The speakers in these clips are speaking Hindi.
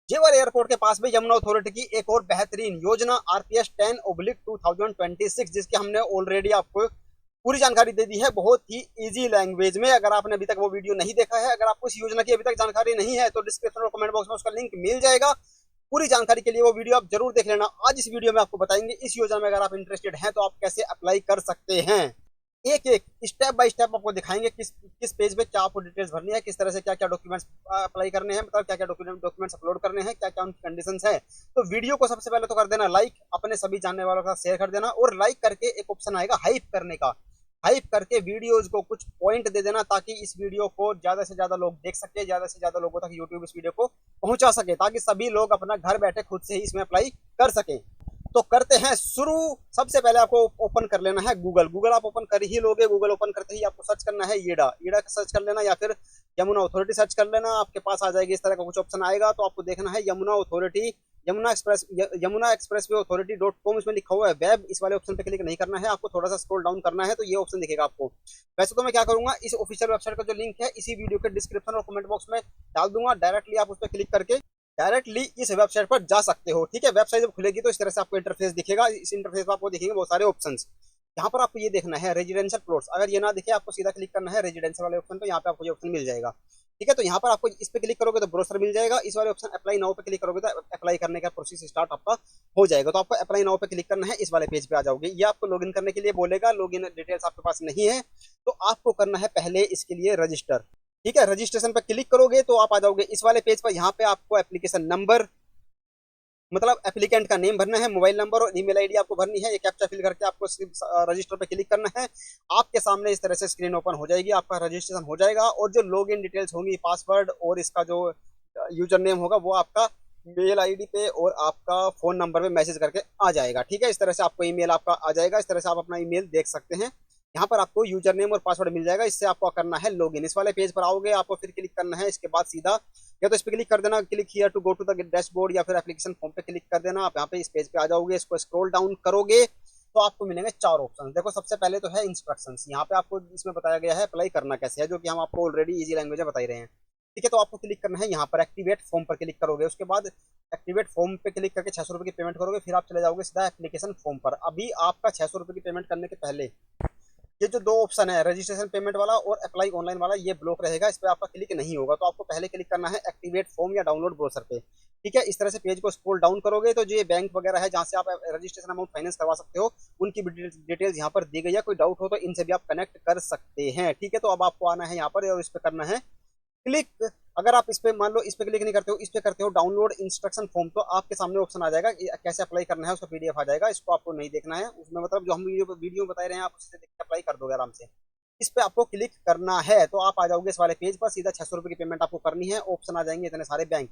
जेवर एयरपोर्ट के पास में यमुना अथॉरिटी की एक और बेहतरीन योजना आरपीएस 10/2026, जिसकी हमने ऑलरेडी आपको पूरी जानकारी दे दी है बहुत ही इजी लैंग्वेज में। अगर आपने अभी तक वो वीडियो नहीं देखा है, अगर आपको इस योजना की अभी तक जानकारी नहीं है, तो डिस्क्रिप्शन और कमेंट बॉक्स में उसका लिंक मिल जाएगा। पूरी जानकारी के लिए वो वीडियो आप जरूर देख लेना। आज इस वीडियो में आपको बताएंगे इस योजना में अगर आप इंटरेस्टेड हैं तो आप कैसे अप्लाई कर सकते हैं। एक एक स्टेप बाय स्टेप आपको दिखाएंगे किस किस पेज पे क्या आपको डिटेल्स भरनी है, किस तरह से क्या क्या डॉक्यूमेंट्स अप्लाई करने हैं, मतलब क्या क्या डॉक्यूमेंट्स अपलोड करने हैं, क्या क्या उनकी कंडीशंस है। तो वीडियो को सबसे पहले तो कर देना लाइक, अपने सभी जानने वालों के साथ शेयर कर देना, और लाइक करके एक ऑप्शन आएगा हाइप करने का, हाइप करके वीडियोज को कुछ पॉइंट दे देना, ताकि इस वीडियो को ज्यादा से ज्यादा लोग देख सके, ज्यादा से ज्यादा लोगों तक यूट्यूब इस वीडियो को पहुंचा सके, ताकि सभी लोग अपना घर बैठे खुद से ही इसमें अप्लाई कर सके। तो करते हैं शुरू। सबसे पहले आपको ओपन कर लेना है गूगल। गूगल आप ओपन कर ही लोगे। गूगल ओपन करते ही आपको सर्च करना है ईडा, ईडा का सर्च कर लेना, या फिर यमुना अथॉरिटी सर्च कर लेना। आपके पास आ जाएगी इस तरह का कुछ ऑप्शन आएगा, तो आपको देखना है Yamuna authority, Yamuna express way authority .com इसमें लिखा हुआ है वेब। इस वाले ऑप्शन पे क्लिक नहीं करना है, आपको थोड़ा सा स्क्रॉल डाउन करना है, तो ये ऑप्शन दिखेगा आपको। वैसे तो मैं क्या करूंगा, इस ऑफिशियल वेबसाइट का जो लिंक है इसी वीडियो के डिस्क्रिप्शन और कमेंट बॉक्स में डाल दूंगा। डायरेक्टली आप उस पर क्लिक करके डायरेक्टली इस वेबसाइट पर जा सकते हो। ठीक है, वेबसाइट जब खुलेगी तो इस तरह से आपको इंटरफेस दिखेगा। इस इंटरफेस पर आपको दिखेंगे बहुत सारे ऑप्शंस। यहाँ पर आपको ये देखना है रेजिडेंशियल प्लॉट्स। अगर ये ना दिखे, आपको सीधा क्लिक करना है रेजिडेंशियल वाले ऑप्शन पे। यहाँ पे आपको ये ऑप्शन मिल जाएगा। ठीक है, तो यहाँ पर आपको इस पे क्लिक करोगे तो ब्रोशर मिल जाएगा। इस वाले ऑप्शन अप्लाई नाउ पे क्लिक करोगे तो अप्लाई करने का प्रोसेस स्टार्ट आपका हो जाएगा। तो आपको अप्लाई नाउ पे क्लिक करना है, इस वाले पेज पे आ जाओगे। ये आपको लॉगिन करने के लिए बोलेगा, लॉगिन डिटेल्स आपके पास नहीं है, तो आपको करना है पहले इसके लिए रजिस्टर। ठीक है, रजिस्ट्रेशन पर क्लिक करोगे तो आप आ जाओगे इस वाले पेज पर। यहाँ पे आपको एप्लीकेशन नंबर, मतलब एप्लीकेंट का नेम भरना है, मोबाइल नंबर और ईमेल आईडी आपको भरनी है। ये कैप्चा फिल करके आपको रजिस्टर पे क्लिक करना है। आपके सामने इस तरह से स्क्रीन ओपन हो जाएगी, आपका रजिस्ट्रेशन हो जाएगा। और जो लॉग इन डिटेल्स होंगी, पासवर्ड और इसका जो यूजर नेम होगा, वो आपका मेल आईडी पे और आपका फोन नंबर पे मैसेज करके आ जाएगा। ठीक है, इस तरह से आपको ईमेल आपका आ जाएगा। इस तरह से आप अपना ईमेल देख सकते हैं। यहाँ पर आपको यूजर नेम और पासवर्ड मिल जाएगा। इससे आपको करना है लॉगिन। इस वाले पेज पर आओगे, आपको फिर क्लिक करना है। इसके बाद सीधा या तो इस पे क्लिक कर देना, click here to go to the dashboard, या फिर एप्लीकेशन फॉर्म पे क्लिक कर देना। आप यहाँ पे इस पेज पे आ जाओगे, इसको स्क्रॉल डाउन करोगे तो आपको मिलेंगे चार ऑप्शन। देखो, सबसे पहले तो है इंस्ट्रक्शंस। यहाँ पे आपको इसमें बताया गया है अप्लाई करना कैसे है, जो कि हम आपको ऑलरेडी इजी लैंग्वेज में बता ही रहे हैं। ठीक है, तो आपको क्लिक करना है यहाँ पर एक्टिवेट फॉर्म पर क्लिक करोगे। उसके बाद एक्टिवेट फॉर्म पे क्लिक करके 600 रुपये की पेमेंट करोगे। फिर आप चले जाओगे सीधा एप्लीकेशन फॉर्म पर। अभी आपका 600 रुपये की पेमेंट करने के पहले ये जो दो ऑप्शन है, रजिस्ट्रेशन पेमेंट वाला और अप्लाई ऑनलाइन वाला, ये ब्लॉक रहेगा, इस पर आपका क्लिक नहीं होगा। तो आपको पहले क्लिक करना है एक्टिवेट फॉर्म या डाउनलोड ब्रोशर पे। ठीक है, इस तरह से पेज को स्क्रॉल डाउन करोगे तो जो ये बैंक वगैरह है जहाँ से आप रजिस्ट्रेशन अमाउंट फाइनेंस करवा सकते हो, उनकी डिटेल्स यहाँ पर दी गई है। कोई डाउट हो तो इनसे भी आप कनेक्ट कर सकते हैं। ठीक है, तो अब आपको आना है यहाँ पर और इस पर करना है क्लिक। अगर आप इस पे मान लो इस पे क्लिक नहीं करते हो, इस पे करते हो डाउनलोड इंस्ट्रक्शन फॉर्म, तो आपके सामने ऑप्शन आ जाएगा कैसे अप्लाई करना है, उसका पीडीएफ आ जाएगा। इसको आपको नहीं देखना है, उसमें मतलब जो हम वीडियो बता रहे हैं आप उससे देख के अप्लाई कर दोगे आराम से। इस पे आपको क्लिक करना है तो आप आ जाओगे इस वाले पेज पर। सीधा 600 रुपये की पेमेंट आपको करनी है। ऑप्शन आ जाएंगे इतने सारे बैंक,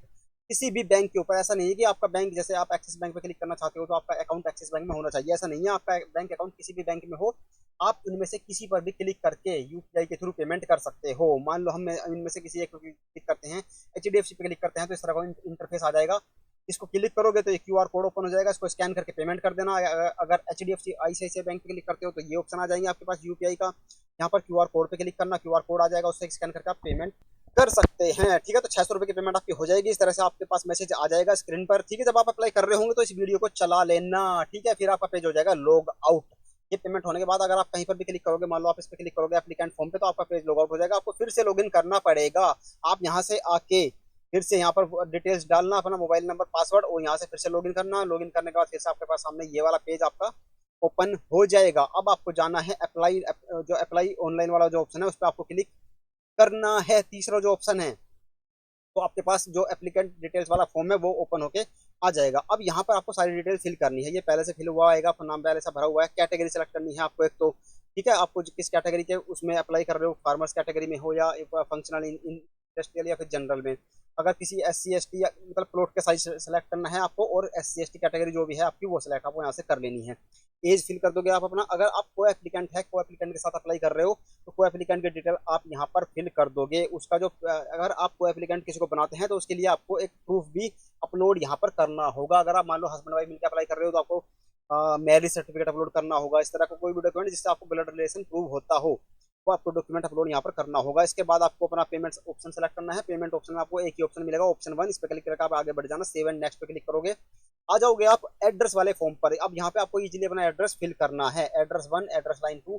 किसी भी बैंक के ऊपर। ऐसा नहीं है कि आपका बैंक, जैसे आप एक्सिस बैंक पे क्लिक करना चाहते हो तो आपका अकाउंट एक्सिस बैंक में होना चाहिए, ऐसा नहीं है। आपका बैंक अकाउंट किसी भी बैंक में हो, आप इनमें से किसी पर भी क्लिक करके यूपीआई के थ्रू पेमेंट कर सकते हो। मान लो हम इनमें से किसी एक पर क्लिक करते हैं, एचडीएफसी पे क्लिक करते हैं, तो इस तरह का इंटरफेस आ जाएगा। इसको क्लिक करोगे तो ये क्यूआर कोड ओपन हो जाएगा, इसको स्कैन करके पेमेंट कर देना। अगर एचडीएफसी आईसीआईसीआई बैंक पे क्लिक करते हो तो ये ऑप्शन आ जाएंगे आपके पास यूपीआई का। यहाँ पर क्यूआर कोड पे क्लिक करना, क्यूआर कोड आ जाएगा, उससे स्कैन करके आप पेमेंट कर सकते हैं। ठीक है, तो 600 रुपये की पेमेंट आपकी हो जाएगी। इस तरह से आपके पास मैसेज आ जाएगा स्क्रीन पर। ठीक है, जब आप अप्लाई कर रहे होंगे तो इस वीडियो को चला लेना। ठीक है, फिर आपका पेज हो जाएगा लॉग आउट। ये पेमेंट होने के बाद अगर आप कहीं पर भी क्लिक करोगे, मान लो आप इस पर क्लिक करोगे एप्लीकेंट फॉर्म पे, तो आपका पेज लॉग आउट हो जाएगा। आपको फिर से लॉगिन करना पड़ेगा। आप यहाँ से आके फिर से यहाँ पर डिटेल्स डालना, अपना मोबाइल नंबर, पासवर्ड, और यहाँ से फिर से लॉगिन करना। लॉगिन करने के बाद फिर से आपके पास सामने ये वाला पेज आपका ओपन हो जाएगा। अब आपको जाना है अप्लाई, जो अप्लाई ऑनलाइन वाला जो ऑप्शन है उस पर आपको क्लिक करना है। तीसरा जो ऑप्शन है, तो आपके पास जो एप्लीकेंट डिटेल्स वाला फॉर्म है वो ओपन होके आ जाएगा। अब यहाँ पर आपको सारी डिटेल फिल करनी है। ये पहले से फिल हुआ आएगा, आपका नाम पहले से भरा हुआ है। कैटेगरी सेलेक्ट करनी है आपको एक तो। ठीक है, आपको किस कैटेगरी के उसमें अप्लाई कर रहे हो, फार्मर्स कैटेगरी में हो या फंक्शनल इंडस्ट्रियल या फिर जनरल में। अगर किसी SC ST या मतलब प्लॉट के साइज सेलेक्ट करना है आपको, और SC ST कैटेगरी जो भी है आपकी वो सिलेक्ट आपको यहाँ से कर लेनी है। एज फिल कर दोगे आप अपना। अगर आप को एप्लीकेंट है, को एप्लीकेंट के साथ अप्लाई कर रहे हो, तो को एप्लीकेंट की डिटेल आप यहाँ पर फिल कर दोगे। उसका जो अगर आप को एप्लीकेंट किसी को बनाते हैं तो उसके लिए आपको एक प्रूफ भी अपलोड यहाँ पर करना होगा। अगर आप मान लो हस्बैंड वाइफ मिलकर अप्लाई कर रहे हो तो आपको मैरिज सर्टिफिकेट अपलोड करना होगा। इस तरह का कोई भी डॉक्यूमेंट जिससे आपको ब्लड रिलेशन प्रूव होता हो। वो आपको डॉक्यूमेंट अपलोड यहाँ पर करना होगा। इसके बाद आपको अपना पेमेंट ऑप्शन सेलेक्ट करना है। पेमेंट ऑप्शन में आपको एक ही ऑप्शन मिलेगा, ऑप्शन 1। इस पर क्लिक करके आप आगे बढ़ जाना, सेव एंड नेक्स्ट पे क्लिक करोगे, आ जाओगे आप एड्रेस वाले फॉर्म पर। अब यहाँ पे आपको इजीली अपना एड्रेस फिल करना है। एड्रेस 1, एड्रेस लाइन 2,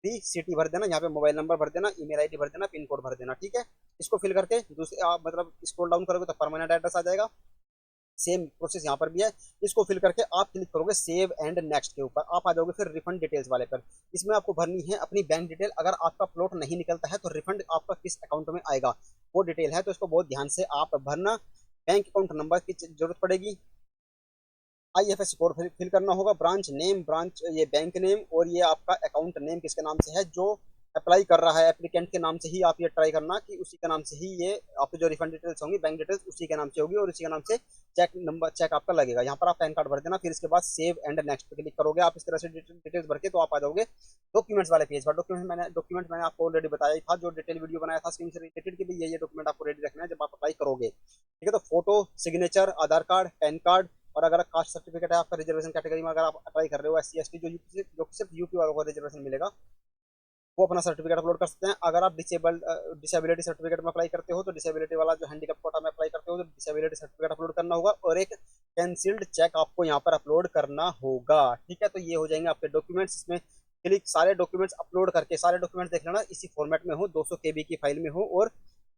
3, सिटी भर देना, यहाँ पे मोबाइल नंबर भर देना, ईमेल आईडी भर देना, पिन कोड भर देना। ठीक है, इसको फिल करके दूसरे आप मतलब स्क्रॉल डाउन करोगे तो परमानेंट एड्रेस आ जाएगा। सेम प्रोसेस यहाँ पर भी है। इसको फिल करके आप क्लिक करोगे सेव एंड नेक्स्ट के ऊपर, आप आ जाओगे फिर रिफंड डिटेल्स वाले पर। इसमें आपको भरनी है अपनी बैंक डिटेल। अगर आपका प्लॉट नहीं निकलता है तो रिफंड आपका किस अकाउंट में आएगा वो डिटेल है, तो इसको बहुत ध्यान से आप भरना। बैंक अकाउंट नंबर की जरूरत पड़ेगी, IFSC कोड फिल करना होगा, ब्रांच नेम, ब्रांच ये बैंक नेम, और ये आपका अकाउंट नेम किसके नाम से है, जो अप्लाई कर रहा है एप्लीकेंट के नाम से ही आप ये ट्राई करना कि उसी के नाम से ही ये आपकी जो रिफंड डिटेल्स होंगी, बैंक डिटेल्स उसी के नाम से होगी और उसी के नाम से चेक नंबर चेक आपका लगेगा। यहाँ पर आप पैन कार्ड भर देना, फिर इसके बाद सेव एंड नेक्स्ट पे क्लिक करोगे। आप इस तरह से डिटेल्स भर के तो आप आ जाओगे डॉक्यूमेंट्स वाले पेज पर। डॉक्यूमेंट मैंने आपको ऑलरेडी बताया था, जो डिटेल वीडियो बनाया था स्कीम से रिलेटेड कि ये डॉक्यूमेंट आपको रेडी रखना है जब आप अप्लाई करोगे। ठीक है, तो फोटो, सिग्नेचर, आधार कार्ड, पैन कार्ड, और अगर कास्ट सर्टिफिकेट है आपका रिजर्वेशन कैटेगरी में अगर आप अप्लाई कर रहे हो SC ST जो सिर्फ यूपी वालों को रिजर्वेशन मिलेगा, वो अपना सर्टिफिकेट अपलोड कर सकते हैं। अगर आप डिसेबिलिटी सर्टिफिकेट में अप्लाई करते हो तो डिसेबिलिटी वाला जो हैंडीकैप कोटा में अप्लाई करते हो तो डिसेबिलिटी सर्टिफिकेट अपलोड करना होगा, और एक कैंसिल्ड चेक आपको यहाँ पर अपलोड करना होगा। ठीक है, तो ये हो जाएंगे आपके डॉक्यूमेंट्स। इसमें क्लिक सारे डॉक्यूमेंट्स अपलोड करके, सारे डॉक्यूमेंट्स देख लेना इसी फॉर्मेट में हो, 200 KB की फाइल में हो, और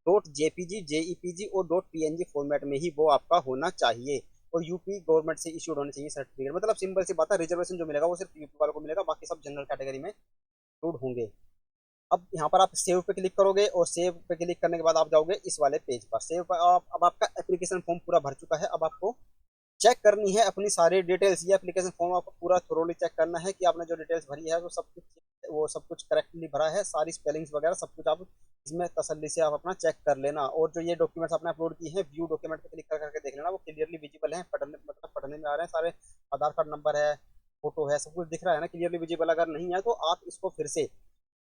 .jpg, JEPG और .png फॉर्मेट में ही वो आपका होना चाहिए, और यूपी गवर्नमेंट से इश्यूड होने चाहिए सर्टिफिकेट। मतलब सिंपल सी बात है, रिजर्वेशन जो मिलेगा वो सिर्फ यूपी वालों को मिलेगा, बाकी सब जनरल कैटेगरी में इंक्लूड होंगे। अब यहाँ पर आप सेव पे क्लिक करोगे, और सेव पे क्लिक करने के बाद आप जाओगे इस वाले पेज पर। सेव पर अब आपका एप्लीकेशन फॉर्म पूरा भर चुका है। अब आपको चेक करनी है अपनी सारी डिटेल्स। ये एप्लीकेशन फॉर्म आपको पूरा थोरोली चेक करना है कि आपने जो डिटेल्स भरी है वो सब कुछ करेक्टली भरा है, सारी स्पेलिंग्स वगैरह सब कुछ आप इसमें तसल्ली से आप अपना चेक कर लेना। और जो ये डॉक्यूमेंट्स आपने अपलोड किए हैं, व्यू डॉक्यूमेंट पे क्लिक करके देख लेना, वो क्लियरली विजिबल है, पढ़ने में आ रहे हैं सारे, आधार कार्ड नंबर है, फोटो है, सब कुछ दिख रहा है ना क्लियरली विजिबल। अगर नहीं है तो आप इसको फिर से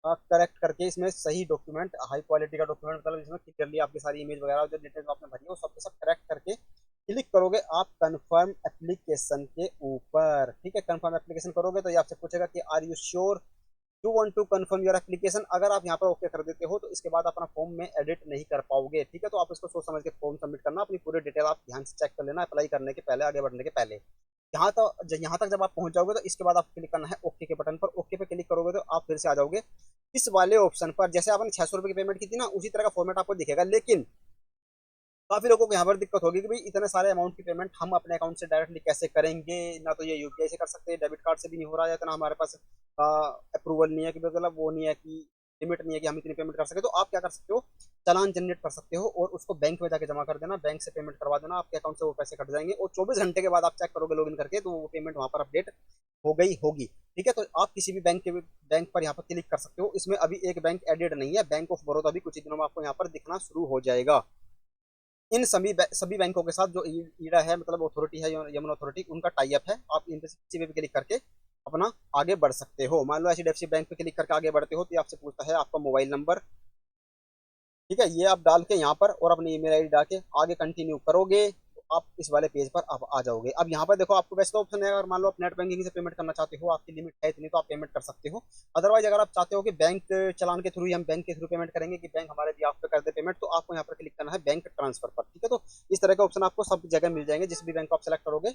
करेक्ट करके इसमें सही डॉक्यूमेंट, हाई क्वालिटी का डॉक्यूमेंट, मतलब इसमें क्लियरली आपकी सारी इमेज वगैरह जो डिटेल्स आपने भरी है वो सब करेक्ट करके क्लिक करोगे आप कंफर्म एप्लीकेशन के ऊपर। ठीक है, कंफर्म एप्लीकेशन करोगे तो ये आपसे पूछेगा कि are you sure you want to confirm your application. अगर आप यहाँ पर ओके कर देते हो तो इसके बाद अपना फॉर्म में एडिट नहीं कर पाओगे। ठीक है, तो आप इसको सोच समझ के फॉर्म सबमिट करना, अपनी पूरी डिटेल आप ध्यान से चेक कर लेना अप्लाई करने के पहले, आगे बढ़ने के पहले। यहाँ तक जब आप पहुंच जाओगे तो इसके बाद आपको क्लिक करना है ओके के बटन पर। ओके पे क्लिक करोगे तो आप फिर से आ जाओगे इस वाले ऑप्शन पर। जैसे आपने 600 रुपये की पेमेंट की थी ना, उसी तरह का फॉर्मेट आपको दिखेगा, लेकिन काफी लोगों को यहाँ पर दिक्कत होगी कि भाई इतने सारे अमाउंट की पेमेंट हम अपने अकाउंट से डायरेक्टली कैसे करेंगे, ना तो ये UPI से कर सकते हैं, डेबिट कार्ड से भी नहीं हो रहा है, इतना हमारे पास अप्रूवल नहीं है कि मतलब वो नहीं है कि लिमिट नहीं है कि हम इतनी पेमेंट कर सके। तो आप क्या कर सकते हो, चालान जनरेट कर सकते हो और उसको बैंक में जाके जमा कर देना, बैंक से पेमेंट करवा देना, आपके अकाउंट से वो पैसे कट जाएंगे, और 24 घंटे के बाद आप चेक करोगे लॉगिन करके तो वो पेमेंट वहां पर अपडेट हो गई होगी। ठीक है, तो आप किसी भी बैंक पर यहाँ पर क्लिक कर सकते हो। इसमें अभी एक बैंक एडेड नहीं है, बैंक ऑफ बड़ौदा भी कुछ ही दिनों में आपको यहाँ पर दिखना शुरू हो जाएगा। इन सभी बैंकों के साथ जो ईडा है, मतलब अथॉरिटी है, यमुना अथॉरिटी, उनका टाई अप है। आप इन पे किसी भी क्लिक करके अपना आगे बढ़ सकते हो। मान लो HDFC बैंक पे क्लिक करके आगे बढ़ते हो तो ये आपसे पूछता है आपका मोबाइल नंबर। ठीक है, ये आप डाल के यहाँ पर और अपनी ईमेल आईडी डाल के आगे कंटिन्यू करोगे तो आप इस वाले पेज पर आप आ जाओगे। अब यहाँ पर देखो आपको वैसे तो ऑप्शन है, अगर मान लो आप नेट बैंकिंग से पेमेंट करना चाहते हो, आपकी लिमिट है इतनी, तो आप पेमेंट कर सकते हो। अदरवाइज अगर आप चाहते हो कि बैंक चलान के थ्रू ही हम बैंक के थ्रू पेमेंट करेंगे, कि बैंक हमारे बिहाफ पे कर दे पेमेंट, तो आपको यहाँ पर क्लिक करना है बैंक ट्रांसफर पर। ठीक है, तो इस तरह के ऑप्शन आपको सब जगह मिल जाएंगे जिस भी बैंक को आप सेलेक्ट करोगे।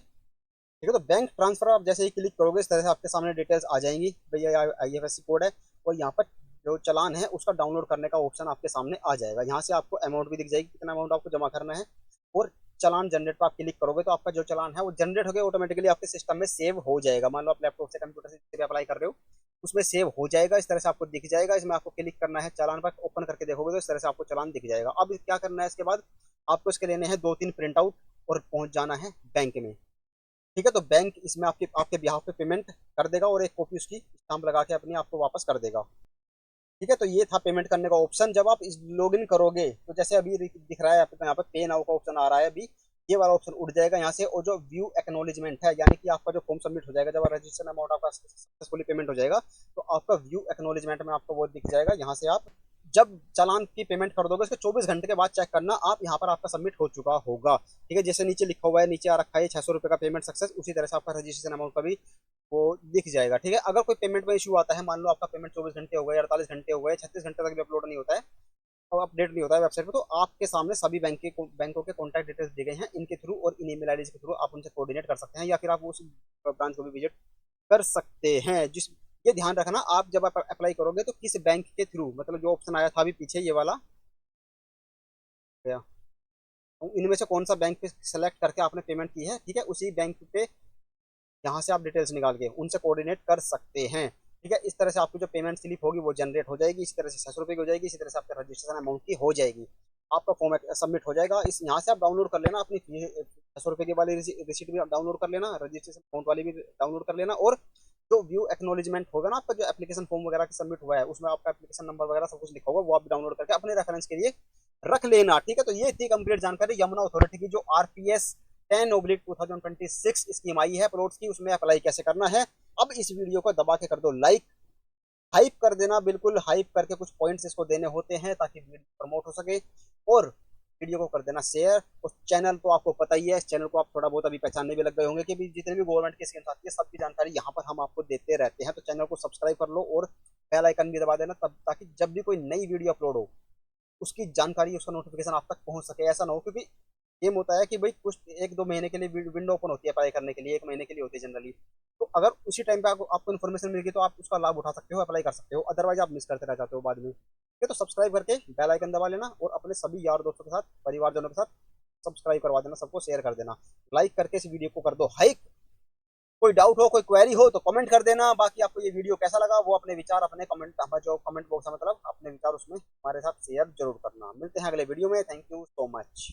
ठीक है, तो बैंक ट्रांसफर आप जैसे ही क्लिक करोगे इस तरह से आपके सामने डिटेल्स आ जाएंगी, भैया IFSC कोड है, और यहाँ पर जो चलान है उसका डाउनलोड करने का ऑप्शन आपके सामने आ जाएगा। यहाँ से आपको अमाउंट भी दिख जाएगी, कितना अमाउंट आपको जमा करना है, और चलान जनरेट पर आप क्लिक करोगे तो आपका जो चलान है वो जनरेट होकर ऑटोमेटिकली आपके सिस्टम में सेव हो जाएगा। मान लो आप लैपटॉप से कंप्यूटर से अप्लाई कर रहे हो, उसमें सेव हो जाएगा, इस तरह से आपको दिख जाएगा। इसमें आपको क्लिक करना है, चालान पर ओपन करके देखोगे तो इस तरह से आपको चालान दिख जाएगा। अब क्या करना है, इसके बाद आपको इसके लेने हैं 2-3 प्रिंट आउट और पहुंच जाना है बैंक में। ठीक है, तो बैंक इसमें आपके आपके बिहाफ पे पेमेंट कर देगा और एक कॉपी उसकी स्टाम्प लगा के अपनी आपको वापस कर देगा। ठीक है, तो ये था पेमेंट करने का ऑप्शन। जब आप इस लॉगिन करोगे तो जैसे अभी दिख रहा है आपको यहाँ पर पे नाउ का ऑप्शन आ रहा है, अभी ये वाला ऑप्शन उड़ जाएगा यहाँ से, और जो व्यू एक्नॉलेजमेंट है, यानी कि आपका जो फॉर्म सबमिट हो जाएगा, जब रजिस्ट्रेशन अमाउंट आपका सक्सेसफुली पेमेंट हो जाएगा तो आपका व्यू एक्नॉलेजमेंट में आपको वो दिख जाएगा। यहाँ से आप जब चालान की पेमेंट कर दोगे उसके 24 घंटे के बाद चेक करना आप, यहाँ पर आपका सबमिट हो चुका होगा। ठीक है, जैसे नीचे लिखा हुआ है, नीचे आ रखा है 600 रुपये का पेमेंट सक्सेस, उसी तरह से आपका रजिस्ट्रेशन अमाउंट का भी वो दिख जाएगा। ठीक है, अगर कोई पेमेंट में इशू आता है, मान लो आपका पेमेंट 24 घंटे हो गए, 48 घंटे हो गए, 36 घंटे तक भी अपलोड नहीं होता है और अपडेट नहीं होता है वेबसाइट पे, तो आपके सामने सभी बैंकों के कॉन्टैक्ट डिटेल्स दिए गए हैं, इनके थ्रू और इन ईमेल आईडी के थ्रू आप उनसे कोऑर्डिनेट कर सकते हैं, या फिर आप उस ब्रांच को भी विजिट कर सकते हैं। जिस ये ध्यान रखना, आप जब आप अप्लाई करोगे तो किस बैंक के थ्रू, मतलब जो ऑप्शन आया था अभी पीछे ये वाला गया, तो इनमें से कौन सा बैंक पे सेलेक्ट करके आपने पेमेंट की है, ठीक है, उसी बैंक पे यहाँ से आप डिटेल्स निकाल के उनसे कोऑर्डिनेट कर सकते हैं। ठीक है, इस तरह से आपकी जो पेमेंट स्लिप होगी वो जनरेट हो जाएगी, इसी तरह से 600 रुपये की हो जाएगी, इसी तरह से आपका रजिस्ट्रेशन अमाउंट की हो जाएगी, आपका फॉर्म सबमिट हो जाएगा। इस यहाँ से आप डाउनलोड कर लेना अपनी 600 रुपये की वाली रिसीट भी डाउनलोड कर लेना, रजिस्ट्रेशन अमाउंट वाली भी डाउनलोड कर लेना, और जो व्यू एक्नोलेजमेंट होगा ना आपका, जो एप्लीकेशन फॉर्म वगैरह सबमिट हुआ है उसमें आपका एप्लीकेशन नंबर वगैरह सब कुछ लिखा होगा, वो आप डाउनलोड करके अपने रेफरेंस के लिए रख लेना। ठीक है, तो ये थी कंप्लीट जानकारी यमुना अथॉरिटी की, जो आरपीएस 10/2026 स्कीम आई है प्लॉट्स की, उसमें अप्लाई कैसे करना है। अब इस वीडियो को दबा के कर दो लाइक, हाइप कर देना, बिल्कुल हाइप करके कुछ पॉइंट्स इसको देने होते हैं ताकि वीडियो प्रमोट हो सके, और वीडियो को कर देना शेयर। और चैनल तो आपको पता ही है, इस चैनल को आप थोड़ा बहुत अभी पहचानने भी लग गए होंगे कि भी जितने भी गवर्नमेंट की स्कीम्स आती है सबकी जानकारी यहाँ पर हम आपको देते रहते हैं, तो चैनल को सब्सक्राइब कर लो और बेल आइकन भी दबा देना, तब ताकि जब भी कोई नई वीडियो अपलोड हो उसकी जानकारी, उसका नोटिफिकेशन आप तक पहुंच सके। ऐसा ना हो, क्योंकि गेम होता है कि भाई कुछ 1-2 महीने के लिए विंडो ओपन होती है अप्लाई करने के लिए, 1 महीने के लिए होती है जनरली, तो अगर उसी टाइम पे आपको इन्फॉर्मेशन मिल गई तो आप उसका लाभ उठा सकते हो, अप्लाई कर सकते हो, अदरवाइज आप मिस करते रह जाते हो बाद में। ठीक है, तो सब्सक्राइब करके बेल आइकन दबा लेना और अपने सभी यार दोस्तों के साथ, परिवारजनों के साथ सब्सक्राइब करवा देना, सबको शेयर कर देना, लाइक करके इस वीडियो को कर दो हाइक। कोई डाउट हो, कोई क्वेरी हो तो कमेंट कर देना। बाकी आपको ये वीडियो कैसा लगा वो अपने विचार अपने कमेंट, हमारे जो कमेंट बॉक्स है मतलब अपने विचार उसमें हमारे साथ शेयर जरूर करना। मिलते हैं अगले वीडियो में, थैंक यू सो मच।